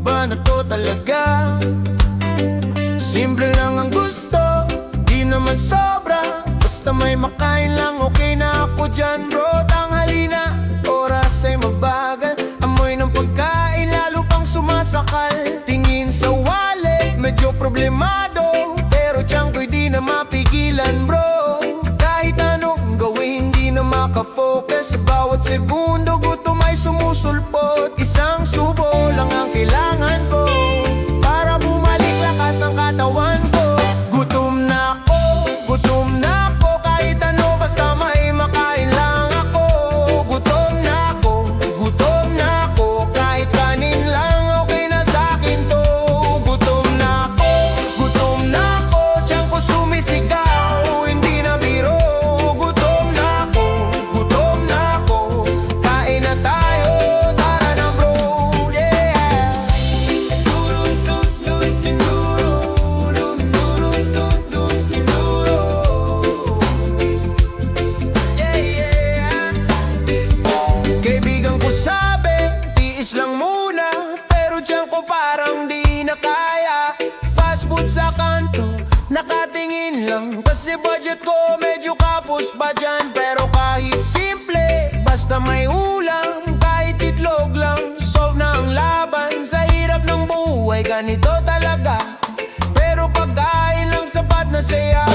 ba na to talaga? Simple lang ang gusto, di naman sobra. Basta may makain lang, okay na ako dyan bro. Tanghali na, oras ay mabagal. Amoy ng pagkain, lalo pang sumasakal. Tingin sa wallet, medyo problemado. Pero tiyan ko'y di na mapigilan bro. Kahit anong gawin, di na makafocus. Sa bawat segundo, gutom ay sumusulpot. Isang subo lang ang kailangan ko para bumalik lakas ng katawan ko. Gutom na ako, gutom na ako. Kahit ano basta may makain lang ako. Gutom na ako, gutom na ako. Kahit kanin lang okay na sa'kin to. Gutom na ako, gutom na ako. Tiyan ko sumisigaw, hindi na biro. Gutom na ako, gutom na ako. Kain na tayo, tara na bro, yeah. Kaibigan ko sabi, tiis lang muna. Pero tiyan ko parang di na kaya. Fast food sa kanto, nakatingin lang. Kasi budget ko medyo kapos ba dyan. Pero kahit simple, basta may ulam. Kahit itlog lang, solve na ang laban. Sa hirap ng buhay, ganito talaga. Pero pagkain lang sapat na saya.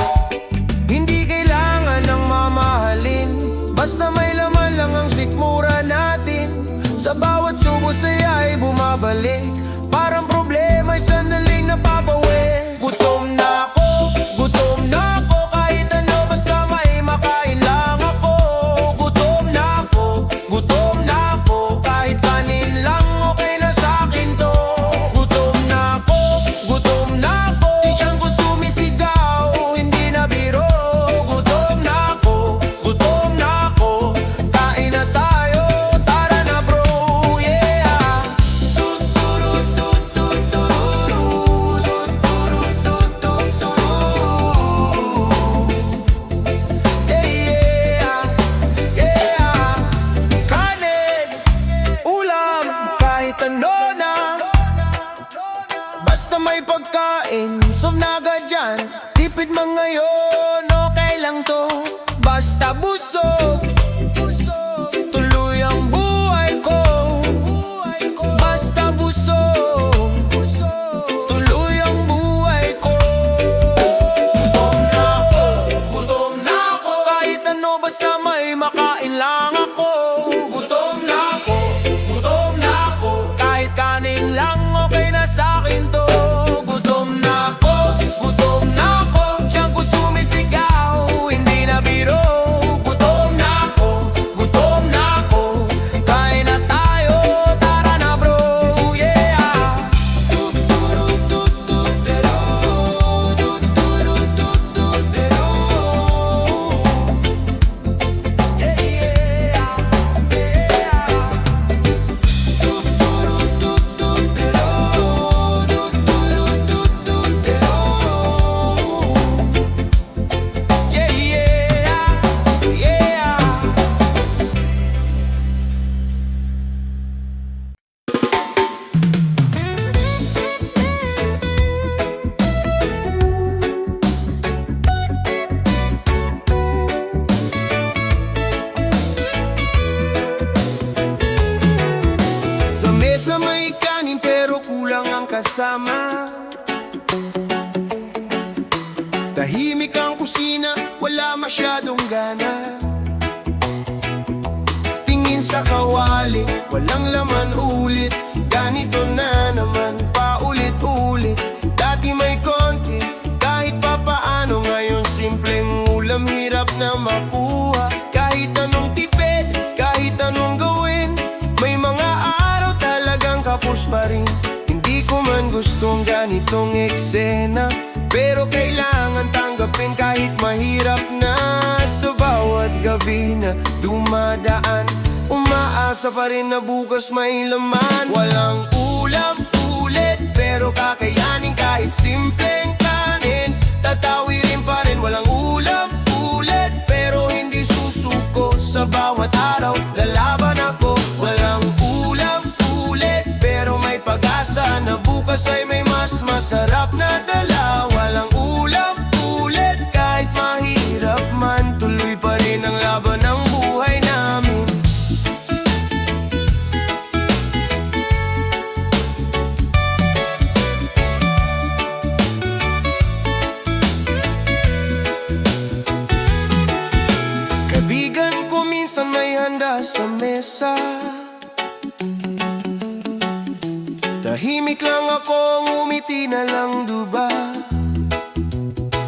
Hindi kailangan ng mamahalin. Basta may laman lang ang sikmura natin. Sa bawat subo saya ay bumabalik. Parang problema ay sandaling napapawi. Gutom na ako, gutom na ako. Kahit ano basta may makain lang ako. Gutom na ako, gutom na ako. Kahit kanin lang okay na sa'kin to. Gutom na ako, gutom na ako. Di tiyan ko sumisigaw, hindi na biro. Gutom na ako, gutom na ako. Kain na tayo, tara na bro, yeah. Yeah, yeah. Kanin, ulam, kahit ano na. Basta may pagkain, solve na agad dyan. Tipid man ngayon, okay lang to. Basta busog, tuloy ang buhay ko. Basta busog, tuloy ang buhay ko. Gutom na ako, gutom na ako. Kahit ano basta may makain lang ako. Gutom na ako, gutom na ako. Kahit kanin lang okay na sa'kin to. Gutom na ako, gutom na ako. Tiyan ko sumisigaw, hindi na biro. Gutom na ako, gutom na ako. Kain na tayo, tara na bro, yeah. Yeah, yeah, yeah. Sa mesa may kanin pero kulang ang kasama. Tahimik ang kusina, wala masyadong gana. Tingin sa kawali, walang laman ulit. Ganito na naman, paulit-ulit. Dati may konti, kahit papaano. Ngayon simpleng ulam, hirap na makuha. Kahit anong tipid, kahit anong gawin, may mga araw talagang kapos pa rin. Hindi ko man gustong ganitong eksena, pero kailangan tanggapin kahit mahirap na. Sa bawat gabi na dumadaan, umaasa pa rin na bukas may laman. Walang ulam ulit, pero kakayanin kahit simpleng kanin. Tatawirin pa rin, walang ulam ulit, pero hindi susuko. Sa bawat araw, lalaban ako. Walang ulam ulit, pero may pag-asa na minsan may handa sa mesa. Tahimik lang ako, ngumiti na lang duba.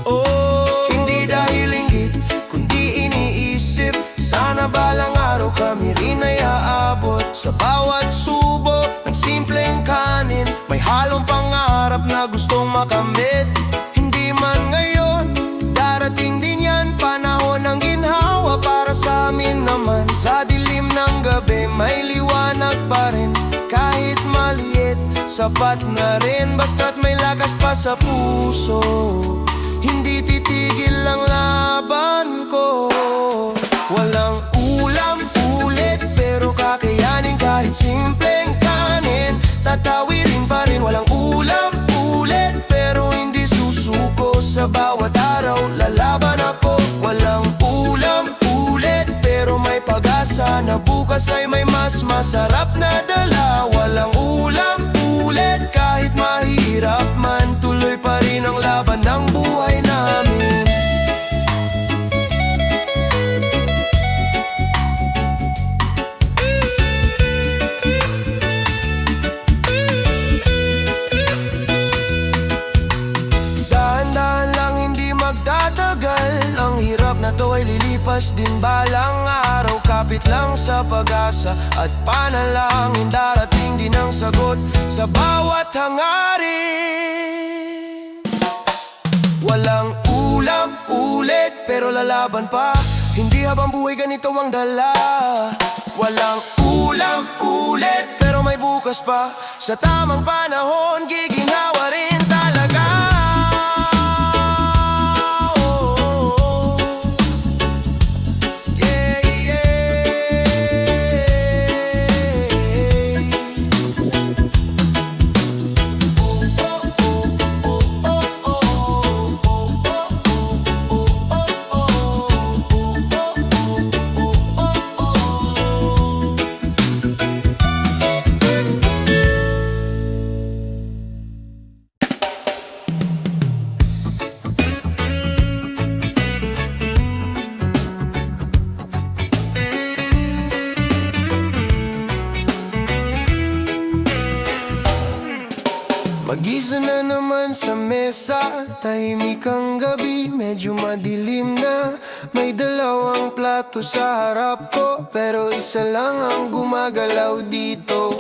Oh, hindi dahil inggit, kundi iniisip, sana balang araw kami rin ay aabot. Sa bawat subo ng simpleng kanin, may halong pangarap na gustong makamit. Hindi man ngayon, darating din yan, panahon ng ginhawa para sa amin naman. Sa dilim ng gabi may liwanag pa rin, kahit maliit, sapat na rin. Basta't may lakas pa sa puso, hindi titigil ang laban ko. Walang ulam ulit, pero kakayanin kahit simpleng kanin. Tatawirin pa rin, walang ulam ulit, pero hindi susuko. Sa bawat araw lalaban ako. Walang ulam ulit, pero may pag-asa na bukas ay may mas masarap na dala. Walang ulam ulit, kahit mahirap man, tuloy pa rin ang laban ng buhay namin. Dahan-dahan lang, hindi magtatagal. Ang hirap na to ay lilipas din balang araw. Kapit lang sa pag-asa at panalangin, darating din ang sagot sa bawat hangarin. Walang ulam ulit, pero lalaban pa, hindi habang buhay ganito ang dala. Walang ulam ulit, pero may bukas pa, sa tamang panahon giginhawa rin talaga. Mag-isa na naman sa mesa, tahimik ang gabi, medyo madilim na. May dalawang plato sa harap ko, pero isa lang ang gumagalaw dito.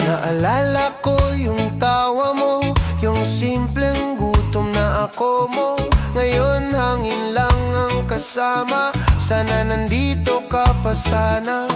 Naalala ko yung tawa mo, yung simpleng gutom na ako mo. Ngayon hangin lang ang kasama, sana nandito ka pa sana.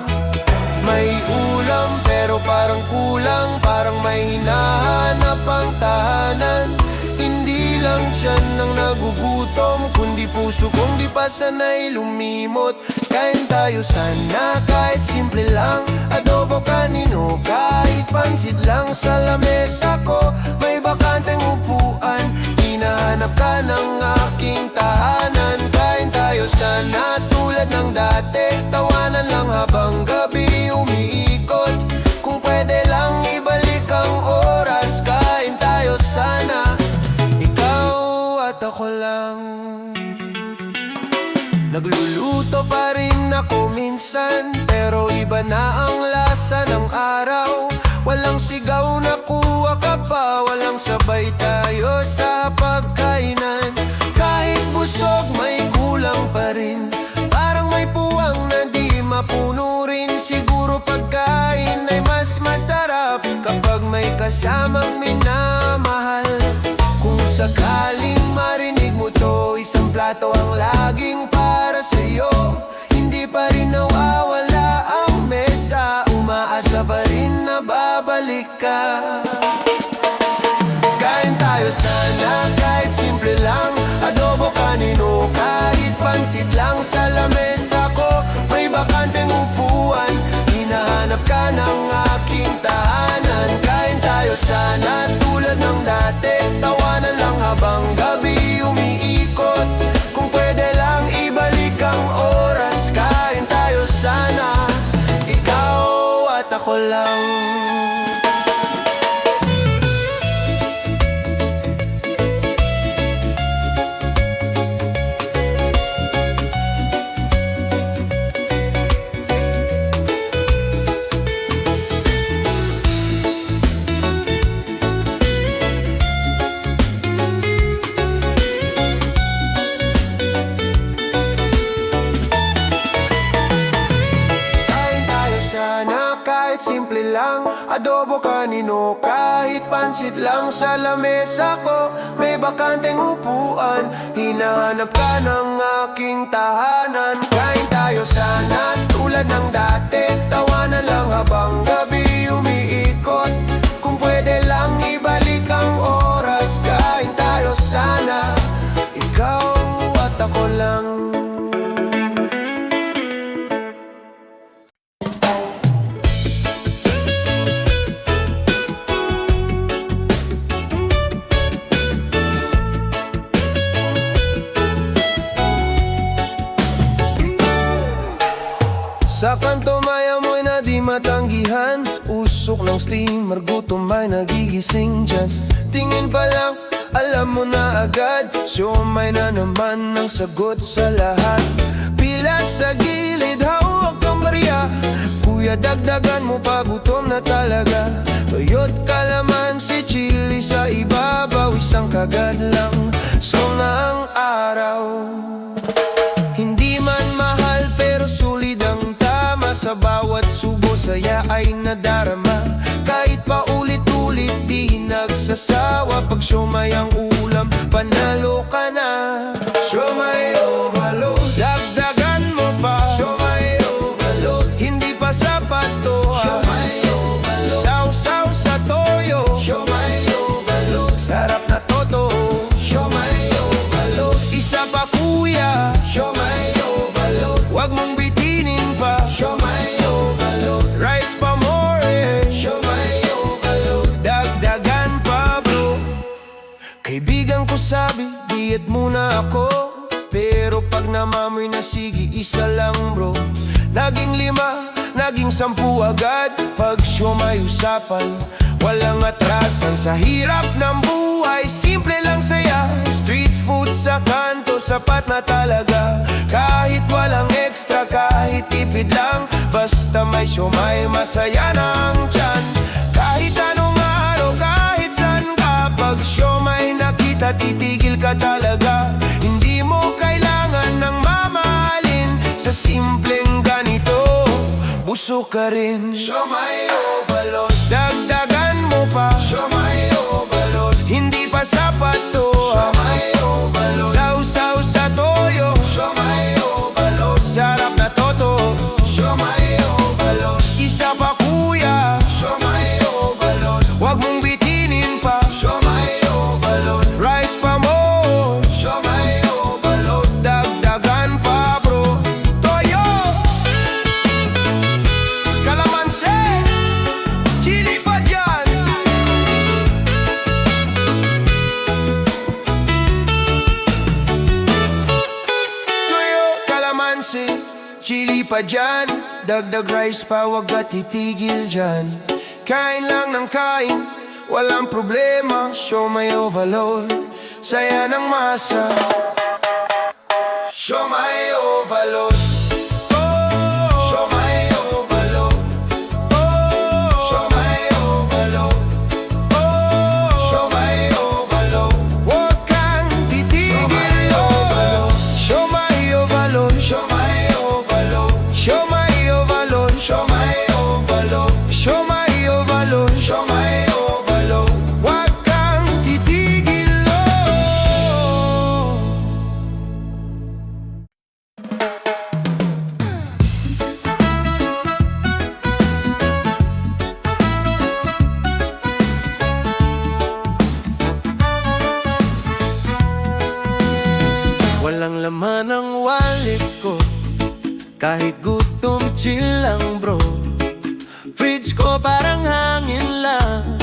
May ulam pero parang kulang, parang may hinahanap ang tahanan. Hindi lang tiyan ang nagugutom, kundi puso kong di pa sanay lumimot. Kain tayo sana kahit simple lang, adobo kanino, kahit pansit lang. Sa lamesa ko may bakanteng upuan, hinahanap ka ng aking tahanan. Kain tayo sana tulad ng dati, tawanan lang habang gabi umiikot. Kung pwede lang ibalik ang oras, kain tayo sana, ikaw at ako lang. Nagluluto pa rin ako minsan, pero iba na ang lasa ng araw. Walang sigaw na kuha ka pa, walang sabay tayo sa pagkainan. Kahit busog may kulang pa rin, parang may puwang na di mapuno rin. Siguro pagkain ay mas masarap kapag may kasamang minamahal. Kung sakaling marinig mo to, isang plato ang laging para sa'yo. Hindi pa rin nawawala ang mesa, umaasa pa rin na babalik ka. Kain tayo sana kahit simple lang, adobo kanino, kahit pansit lang. Sa lamesa ko may bakanteng upuan, hinahanap ka ng aking tahanan. Kain tayo sana tulad ng dati, tawanan lang habang gabi umiikot. Kung pwede lang ibalik ang oras, kain tayo sana, ikaw at ako lang. lang, adobo kanino, kahit pansit lang sa lamesa ko. May bakanteng upuan, hinahanap ka ng aking tahanan. Kain tayo sana, tulad ng dati, tawanan lang habang gabi umiikot. Kung pwede lang ibalik ang oras, kain tayo sana, ikaw at ako lang. Sa kanto may amoy na di matanggihan, usok ng steamer, gutom ay nagigising dyan. Tingin pa lang, alam mo na agad, siomay na naman ang sagot sa lahat. Pila sa gilid, hawak kang barya, kuya dagdagan mo pa, gutom na talaga. Toyot kalamansi, chili sa ibabaw, isang kagad lang, so na ang araw. Hindi man mahal pero sulit ang tama, sa bawat subo saya ay nadarama. Kahit pa ulit-ulit di nagsasawa, pag siomay ang ulam, panalo ka na. Siomay overload, dagdagan mo pa. Siomay overload, hindi pa sapat to. Siomay overload, sausaw sa toyo. Siomay overload, sarap na toto. Siomay overload, isa pa kuya. Siomay overload, wag mong bitinin pa. Siomay overload, rice pa more. Siomay overload, dagdagan pa bro. Kaibigan ko sabi, diet muna ako, pero pag namamoy na sige, isa lang bro. Naging 5, naging 10 agad, pag siomay usapan, walang atrasan. Sa hirap ng buhay, simple lang saya, street food sa kanto, sapat na talaga. Kahit walang extra, kahit tipid lang, basta may siomay, masaya na ang tiyan. Kahit anong araw, kahit saan ka, pag siomay nakita, titigil ka talaga. Hindi mo kailangan ng mamahalin, sa simpleng ganito, busog ka rin. Siomay overload, dagdagan mo pa. Siomay overload, hindi pa sapat to. Siomay overload, sausaw sa toyo. Siomay overload, sarap na toto. Siomay overload, isa pa kuya. Siomay overload, wag mong bitinin pa. Siomay overload, rice pa mo. Siomay overload, dagdagan pa bro. Toyo, kalamansi, chili pa dyan. Toyo, kalamansi, chili pa dyan, dagdag rice pa, wag ka titigil dyan. Kain lang ng kain, walang problema. Siomay overload, saya ng masa. Siomay overload, oh, siomay overload, oh, siomay overload, oh, siomay overload, wag kang titigil, oh. Siomay overload, siomay overload, siomay overload, siomay overload, siomay overload, siomay overload, wag kang titigil, oh. Walang laman ang wallet ko, kahit gutom, chill lang bro. Fridge ko parang hangin lang,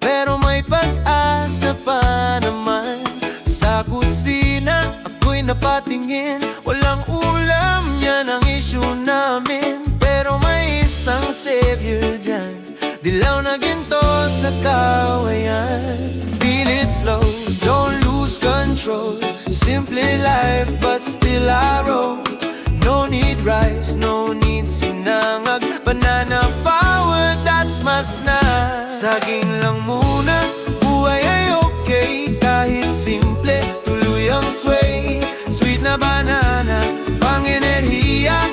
pero may pag-asa pa naman. Sa kusina, ako'y napatingin, walang ulam, yan ang issue namin. Pero may isang savior dyan, dilaw na ginto sa kawayan. Feel it slow, don't lose control. Simple life but still I roll. No need rice, no need sinangag, banana power, that's my snack. Saging lang muna, buhay ay okay, kahit simple, tuloy ang sway. Sweet na banana, pang enerhiya,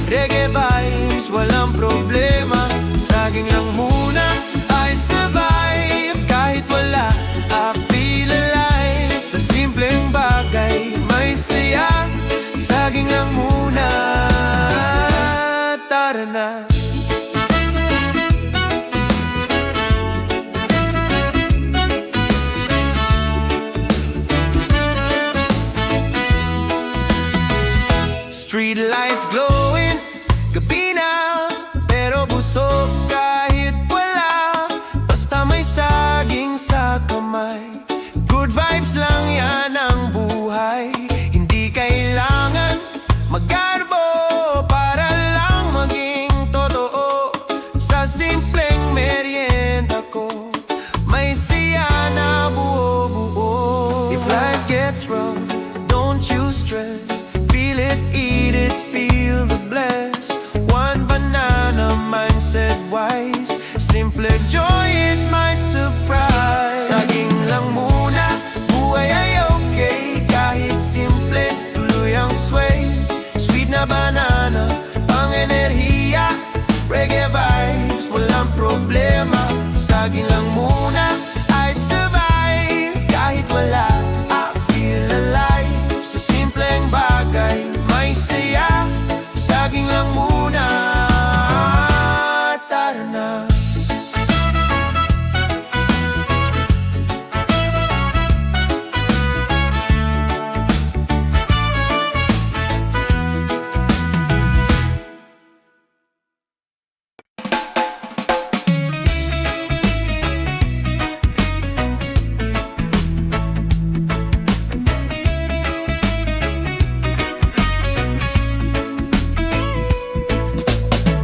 reggae vibes, walang problema. Saging saging lang muna, I survive. Kahit wala, I feel alive. Sa simpleng bagay, may saya. Saging lang muna, tara na. Street lights glowing, gabi na, pero busog kahit wala. Basta may saging sa kamay, good vibes lang yan ang buhay. Hindi kailangan maggarbo para lang maging totoo. Sa simpleng merienda ko, may siya na buo-buo. If life gets rough, don't you stress. Feel it, eat it, feel the bless. One banana, mindset wise. Simple joy is my surprise. Saging lang muna, buhay ay okay. Kahit simple, tuloy ang sway. Sweet na banana, pang enerhiya. Reggae vibes, walang problema. Saging lang muna, I survive. Kahit wala, I feel alive. Sa simpleng bagay, may saya. Saging lang muna, tara na.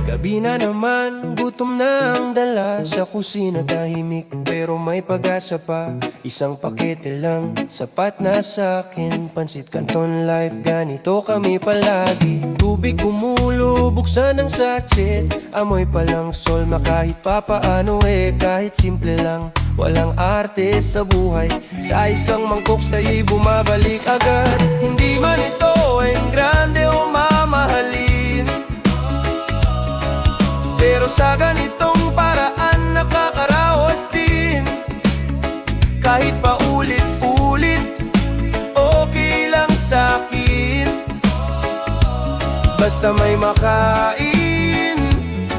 Gabi na naman, gutom na ang dala. Sa kusina tahimik pero may pag-asa pa. Isang pakete lang, sapat na sa'kin. Pansit Canton Life, ganito kami palagi. Tubig kumulo, buksan ang sachet. Amoy palang solma kahit papaano kahit simple lang, walang arte sa buhay. Sa isang mangkok sa'yo'y bumabalik agad. Hindi man ito ay grande o mamahalin, pero sa ganitong paraan nakakaraos din. Kahit paulit-ulit, okay lang sa'kin. Basta may makain,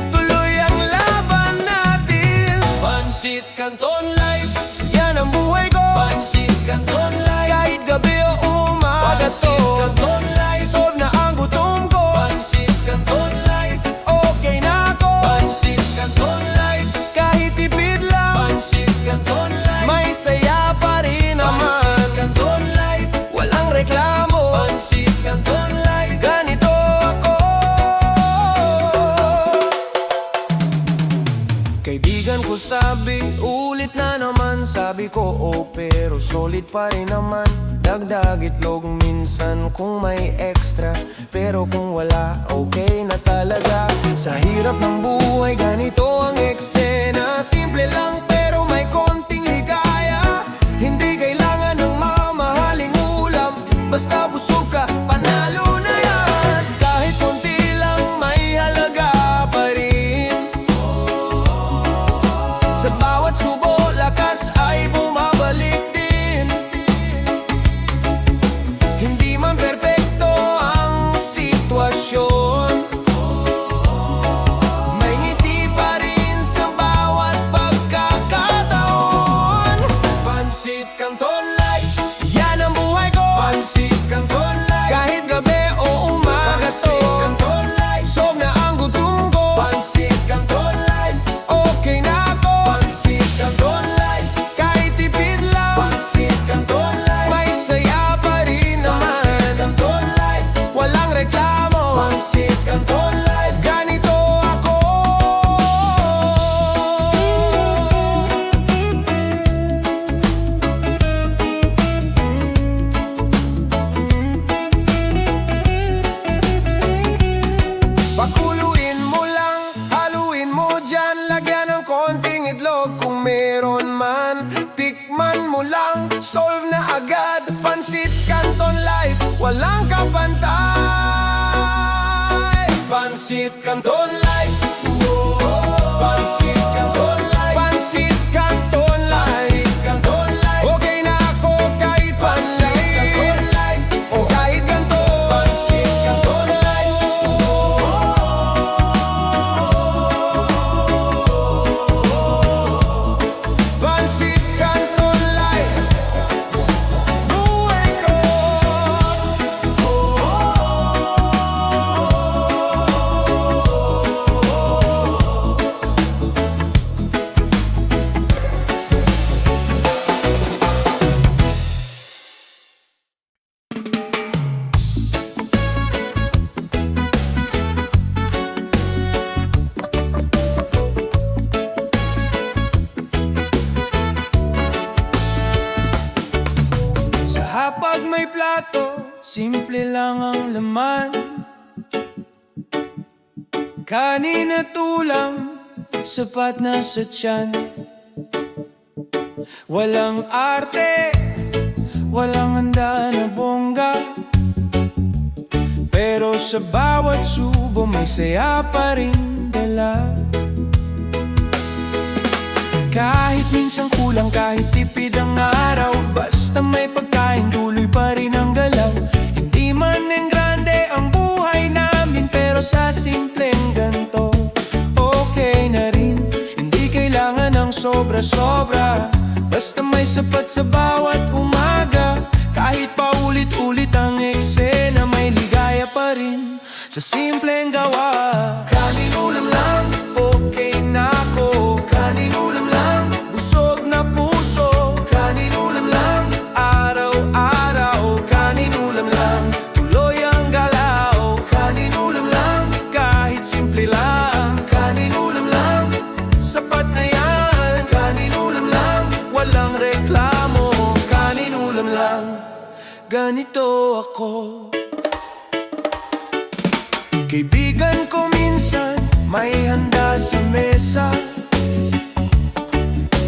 tuloy ang laban natin. Pansit Canton Life, yan ang buhay ko. Pansit Canton Life, kahit gabi o umaga. Pansit Canton Life, solve na ang gutom ko. Pansit Canton Life, okay na ako. Pansit Canton Life, kahit tipid lang. Pansit Canton Life, may saya pa rin naman. Pansit Canton Life, walang reklamo. Pansit Canton Life, ganito ako. Kaibigan ko sabi, ulit na naman. Sabi ko pero solid pa rin naman. Dagdag itlog minsan kung may extra, pero kung wala, okay na talaga. Sa hirap ng buhay, ganito ang eksena. Simple lang pero may konting ligaya. Hindi kailangan ng mamahaling ulam, basta busog ka, panalo na yan. Kahit konti lang, may halaga pa rin. Sa bawat subo, lakas ay bumabalik din. Hindi man perpekto ang sitwasyon, may ngiti pa rin sa bawat pagkakataon. Pansit Canton Life, yan ang buhay ko. Pansit Canton Life, kahit gabi o umaga to. Pansit Canton Life, solve na ang gutom ko. Pansit Canton Life, okay na ako. Pansit Canton Life, kahit tipid lang. Pansit Canton Life, may saya pa rin naman. Pansit Canton Life, walang reklamo. Pansit Canton Life, ganito ako. Pakuluin mo lang, haluin mo dyan. Lagyan ng konting itlog kung meron man. Tikman mo lang, solve na agad. Pansit Canton Life, walang kapantay. Pansit Canton Life, Pansit simple lang ang laman. Kanin at ulam, sapat na sa tiyan. Walang arte, walang handa na bongga, pero sa bawat subo may saya pa rin dala. Kahit minsan kulang, kahit tipid ang araw, basta may pagkain, tuloy pa rin ang galaw. Hindi man ang grande ang buhay namin, pero sa simpleng ganto okay na rin. Hindi kailangan ng sobra-sobra, basta may sapat sa bawat umaga. Kahit pa ulit-ulit ang eksena, may ligaya pa rin sa simpleng gawa. Kanin ulam lang, okay na ako. Kanin ulam lang, busog na puso. Kanin ulam lang, araw-araw. Kanin ulam lang, tuloy ang galaw. Kanin ulam lang, kahit simple lang. Kanin ulam lang, sapat na yan. Kanin ulam lang, walang reklamo. Kanin ulam lang, ganito ako. Kaibigan ko minsan may handa sa mesa,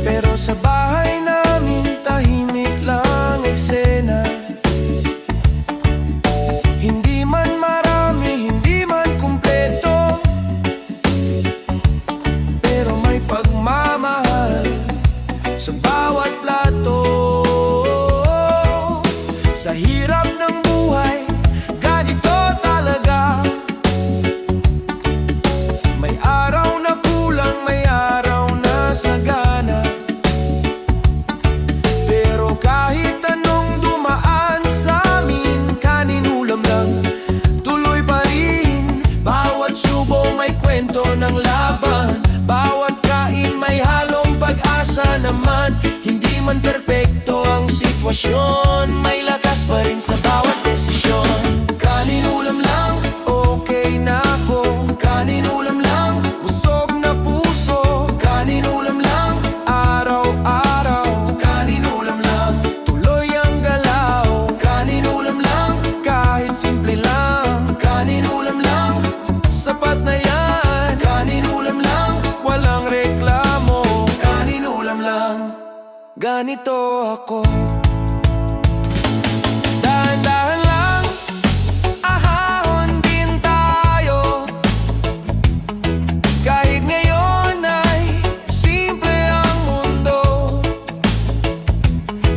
pero sa bahay namin tahimik lang eksena. Hindi man marami, hindi man kumpleto, pero may pagmamahal sa bawat plato. Sa hirap ng buhay, ganito talaga. May araw na kulang, may araw na sagana, pero kahit anong dumaan sa amin, kanin ulam lang, tuloy pa rin. Bawat subo may kwento ng laban, bawat kain may halong pag-asa naman. Hindi man perpekto ang sitwasyon, may lakas pa rin sa bawat desisyon. Kanin ulam lang, okay na ako. Kanin ulam lang, busog na puso. Kanin ulam lang, araw-araw. Kanin ulam lang, tuloy ang galaw. Kanin ulam lang, kahit simple lang. Kanin ulam lang, sapat na yan. Kanin ulam lang, walang reklamo. Kanin ulam lang, ganito ako. Dahan-dahan lang, ahahon din tayo. Kahit ngayon ay simple ang mundo,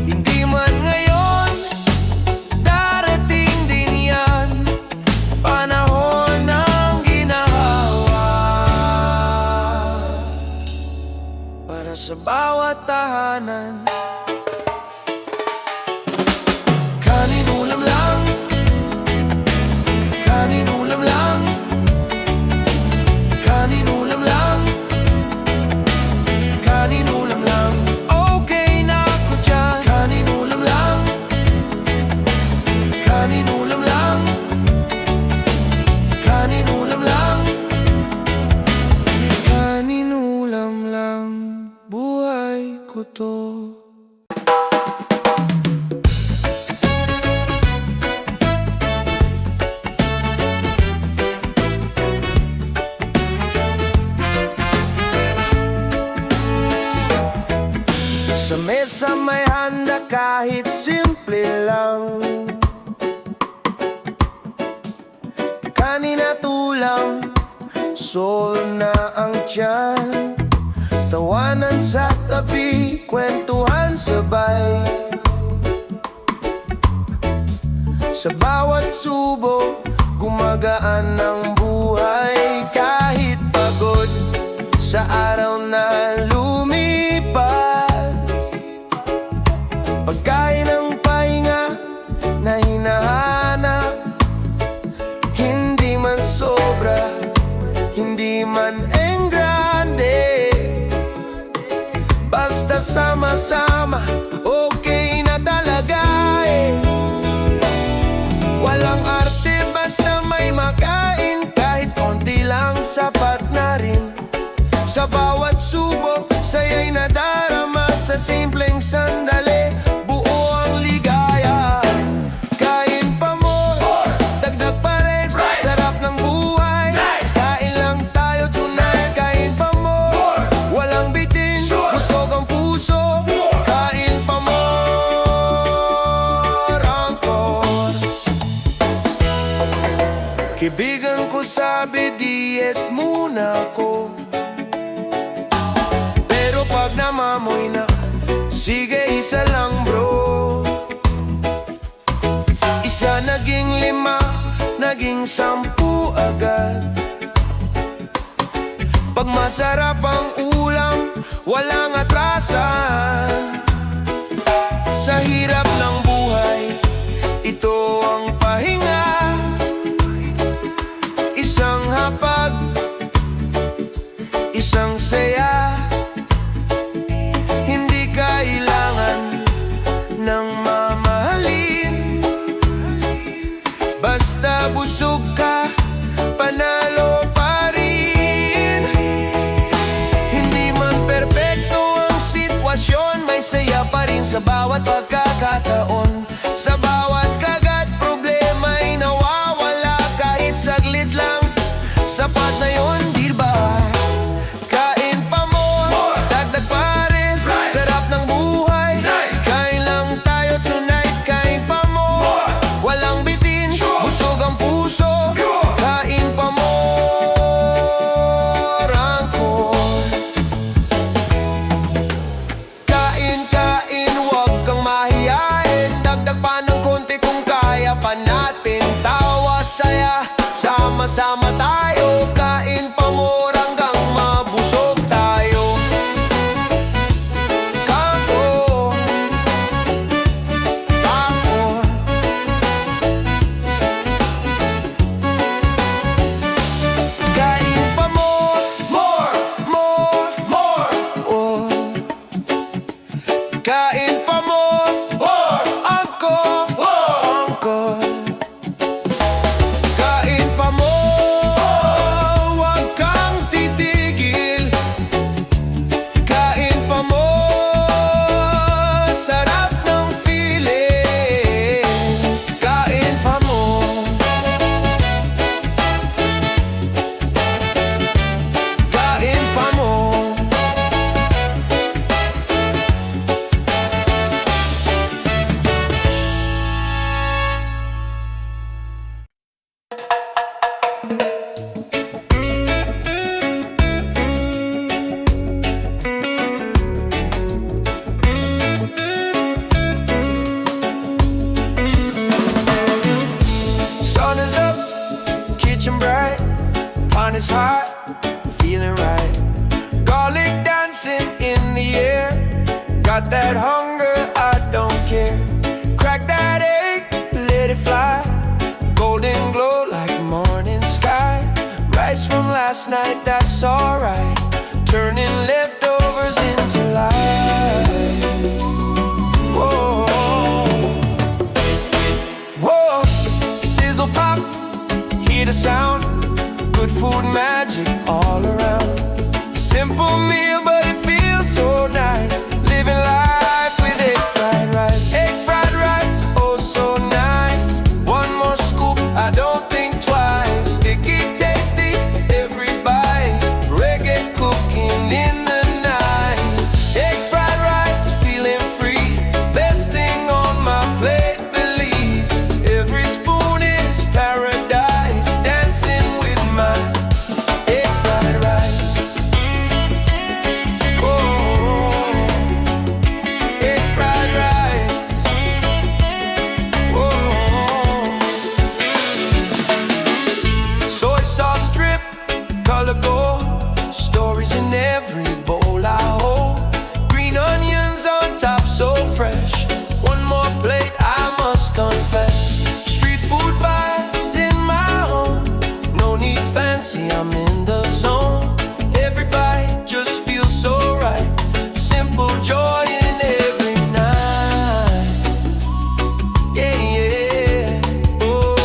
hindi man ngayon, darating din yan. Panahon ng ginhawa para sa bawat tahanan. Kanin ulam lang, kanin ulam lang, kanin ulam lang, kanin ulam lang, okay na ako dyan. Kanin ulam lang, kanin ulam lang, kanin ulam lang, kanin ulam lang, buhay ko to. Sa mesa may handa kahit simple lang, kanin at ulam, sol na ang tiyan. Tawanan sa tabi, kwentuhan sabay. Sa bawat subo, gumagaan ang buhay. Kahit pagod sa araw na lumipas, pagkain ng pahinga na hinahanap. Hindi man sobra, hindi man engrande, basta sama-sama, okay na talaga eh. Walang arte, basta may makain. Kahit konti lang, sapat na rin. Sa bawat subo, saya'y nadarama. Sa simpleng sandali, buo ang ligaya. Kain pa mo, sabi diet muna ko. Pero pag namamoy na, sige isa lang bro. Isa naging 5, naging 10 agad. Pag masarap ang ulam, walang atrasan. Sa hirap ng buhay, ito ang pahinga. Isang hapag, isang saya. Hindi kailangan ng mamahalin. Basta busog ka, panalo pa rin. Hindi man perpekto ang sitwasyon, may saya pa rin sa bawat pagkakataon. Sa bawat kagat, problema'y nawawala kahit saglit lang. Sapat na yun, di ba? Kain pa more, dagdag pa rin. Sarap ng buhay, kain lang tayo tonight. Kain pa more, walang bitin, busog ang puso. Kain pa more, angkor. Kain, wag kang mahiyain. Dagdag pa ng konti kung kaya pa natin. Tawa, saya, sama-sama tayo. Kain pa more hanggang mabusog tayo. Kako, ako. Kain pa more, oh. Kain pa more, angkor. Kain pa more, huwag kang titigil. Kain pa more, sarap ng feeling. Kain pa more. Kain pa more. Sun is up, kitchen bright, pond is hot, feeling right. Garlic dancing in the air, got that hunger, I don't care. Crack that egg, let it fly, golden glow like morning sky. Rice from last night, that's alright, turning leftovers into life. Whoa, whoa, sizzle pop, hear the sound. Good food magic all around. Simple meal, but it feels so nice. Living life with egg fried rice. Egg fried rice, oh so nice. One more scoop, I don't think twice. Sticky, tasty, every bite. Reggae cooking in the night. Egg fried rice, feeling free. Best thing on my plate, believe. Every spoon is paradise. Dancing with my egg fried rice. Oh, egg fried rice. Oh, soy sauce drip, color gold. Stories in every bowl I hold. Green onions on top, so fresh. One more plate, I must confess. Street food vibes in my home. No need fancy, I'm in the zone. Every bite just feels so right. Simple joy in every night. Yeah, yeah. Oh,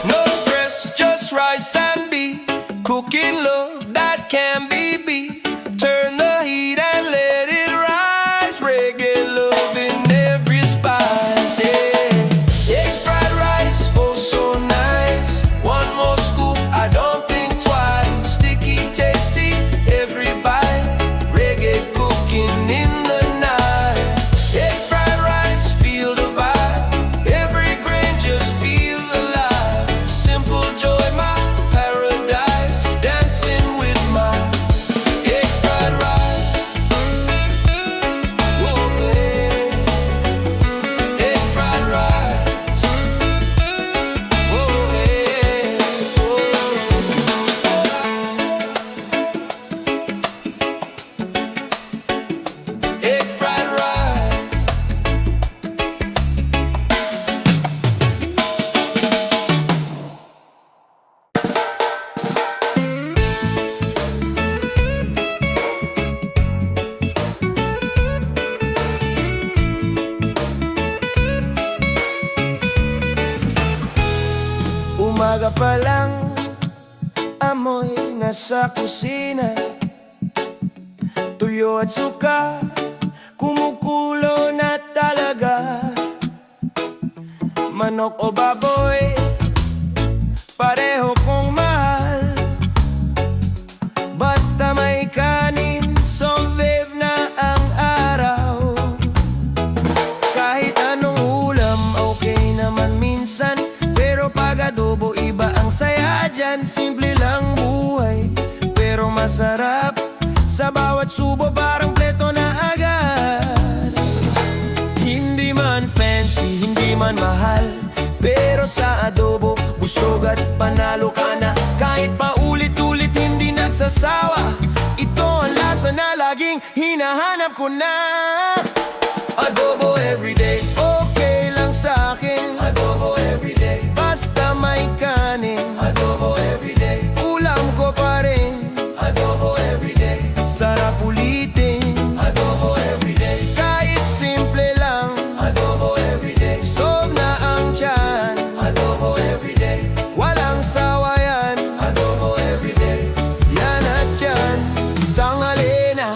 no stress, just rice and beef. Cooking love that can be beat. Turn the heat and let it rise. Reggae love in every spice. Yeah. Egg fried rice, oh so nice. One more scoop, I don't think twice. Sticky, tasty, every bite. Reggae cooking in the night. Egg fried rice, feel the vibe. Every grain just feels alive. Simple joy, my paradise. nasa kusina, tuyo at suka, kumukulo na talaga. Manok o baboy, pareho kong mahal. Basta may kanin, somvev na ang araw. Kahit anong ulam, okay naman minsan. Pero pag adobo, iba ang saya dyan. Simple lang buhay, pero masarap. Sa bawat subo, parang pleto na agad. Hindi man fancy, hindi man mahal, pero sa adobo, busog at panalo ka na. Kahit paulit-ulit, hindi nagsasawa. Ito ang lasa na laging hinahanap ko na. Adobo everyday, okay lang sa akin. Adobo everyday, basta may kanin. Adobo everyday, ulam ko pa rin. Adobo everyday, sarap ulitin. Adobo everyday, kahit simple lang. Adobo everyday, sob na ang tiyan. Adobo everyday, walang sawa yan. Adobo everyday, yan at yan. Tanghali na,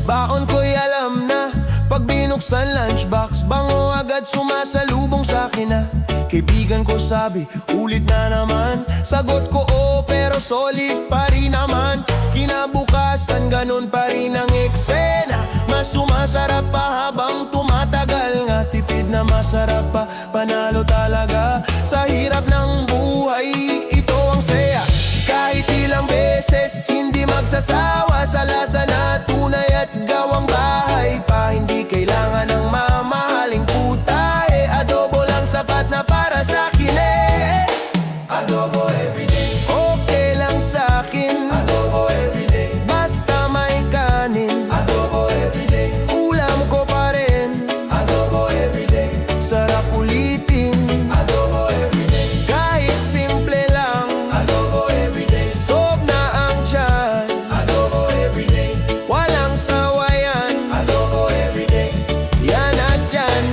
baon ko'y alam na. Pag binuksan lunchbox, bango agad sumasalubong sa'kin na. Kaibigan ko sabi, ulit na naman. Sagot ko oo, pero solid pa rin naman. Kinabukasan, ganun pa rin ang eksena. Mas sumasarap pa habang tumatagal nga. Tipid na masarap pa, panalo talaga. Sa hirap ng buhay, ito ang saya. Kahit ilang beses, hindi magsasawa. Sa lasa na tunay at gawang bahay pa. Hindi kailangan ng mamahaling puta adobo lang sapat na para sa akin Adobo everyday, okay lang sa akin. Adobo everyday, basta may kanin. Adobo everyday, ulam ko pa rin. Adobo everyday, sarap ulitin. Adobo everyday, kahit simple lang. Adobo everyday, sob na ang tiyan. Adobo everyday, walang sawa yan. Adobo everyday, yan at yan.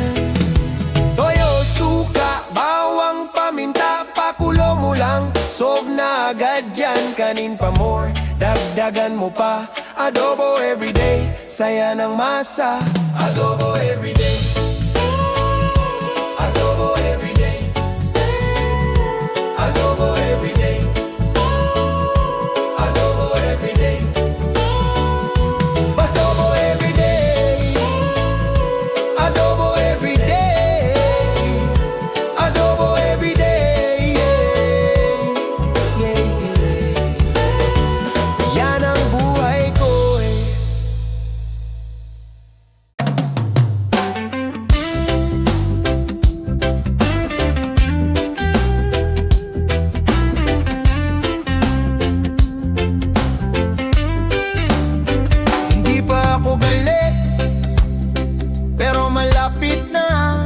Toyo, suka, bawang, paminta, pakulo mo lang. Sob na agad dyan, kanin pa more, dagdagan mo pa. Adobo everyday, saya ng masa. Adobo everyday, adobo everyday, adobo everyday, adobo everyday, basta adobo everyday, adobo everyday, adobo everyday, yeah, yeah, yeah. Yan ang buhay ko Hindi pa ako galit, pero malapit na.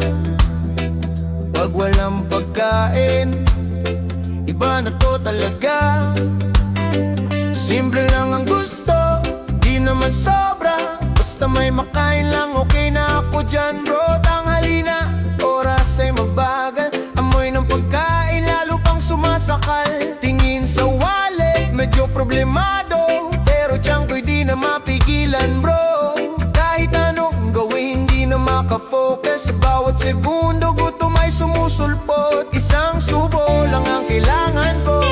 Pag walang pagkain, iba na to talaga. Simple lang ang gusto, di naman sobra. Basta may makain lang, okay na ako dyan bro. Tanghali na, oras ay mabagal. Amoy ng pagkain, lalo pang sumasakal. Tingin sa wallet, medyo problemado. Pero tiyan ko'y di na mapigilan bro. Kahit anong gawin, di na makafocus. Sa bawat segundo, gutom ay sumusulpot. Isang subo lang ang kailangan ko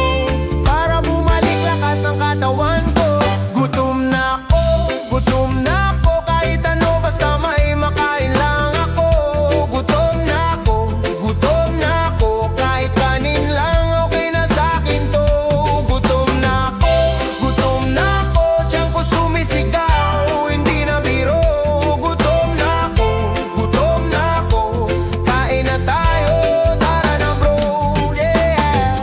para bumalik lakas ng katawan ko. Gutom na ako, kahit ano basta may makain lang ako. Gutom na ako, kahit kanin lang okay na sa'kin to. Gutom na ako, tiyan ko sumisigaw, hindi na biro. Gutom na ako, kain na tayo, tara na bro, yeah.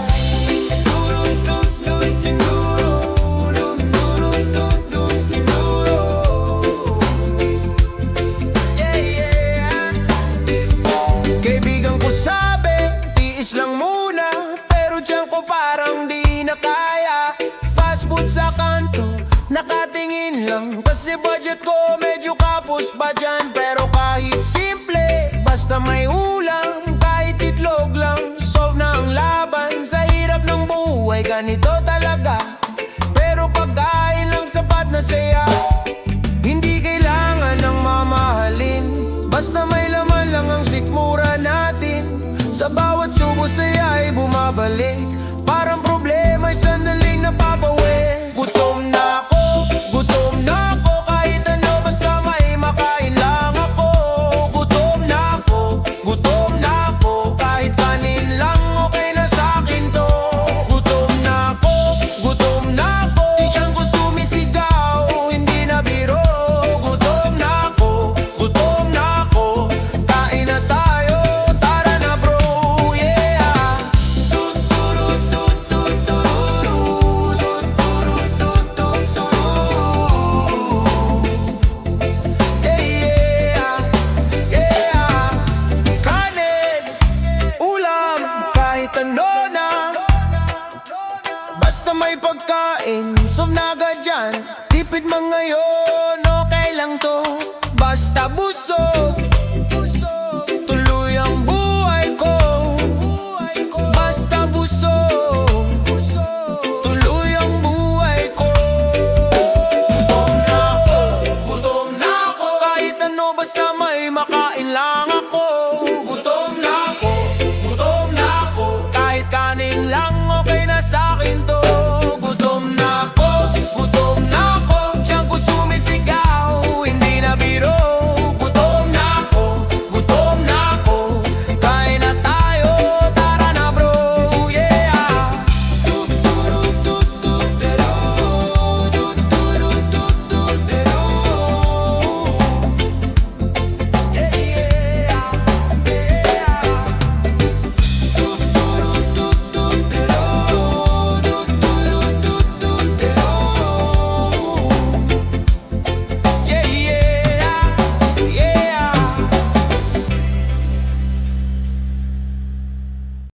Kaibigan ko sabi, tiis lang muna, pero tiyan ko parang di na kaya. Fast food sa kanto, nakatingin lang, kasi budget ko medyo kapos pa dyan. Pero kahit simple, basta may ulam, kahit itlog lang, solve na ang laban. Sa hirap ng buhay, ganito talaga. Pero babalik. Parang problema'y sandaling napapawi. Gutom na ako, kahit ano basta may makain lang ako. Gutom na ako, kahit kanin lang okay na sa'kin to. Gutom na ako, di tiyan ko sumisigaw, hindi na biro. Gutom na ako, kain na tayo, tara na bro, yeah. Yeah. Kanin, ulam, kahit ano na, basta may pagkain, sumnaga dyan. Tipid man ngayon, okay lang to, basta busog.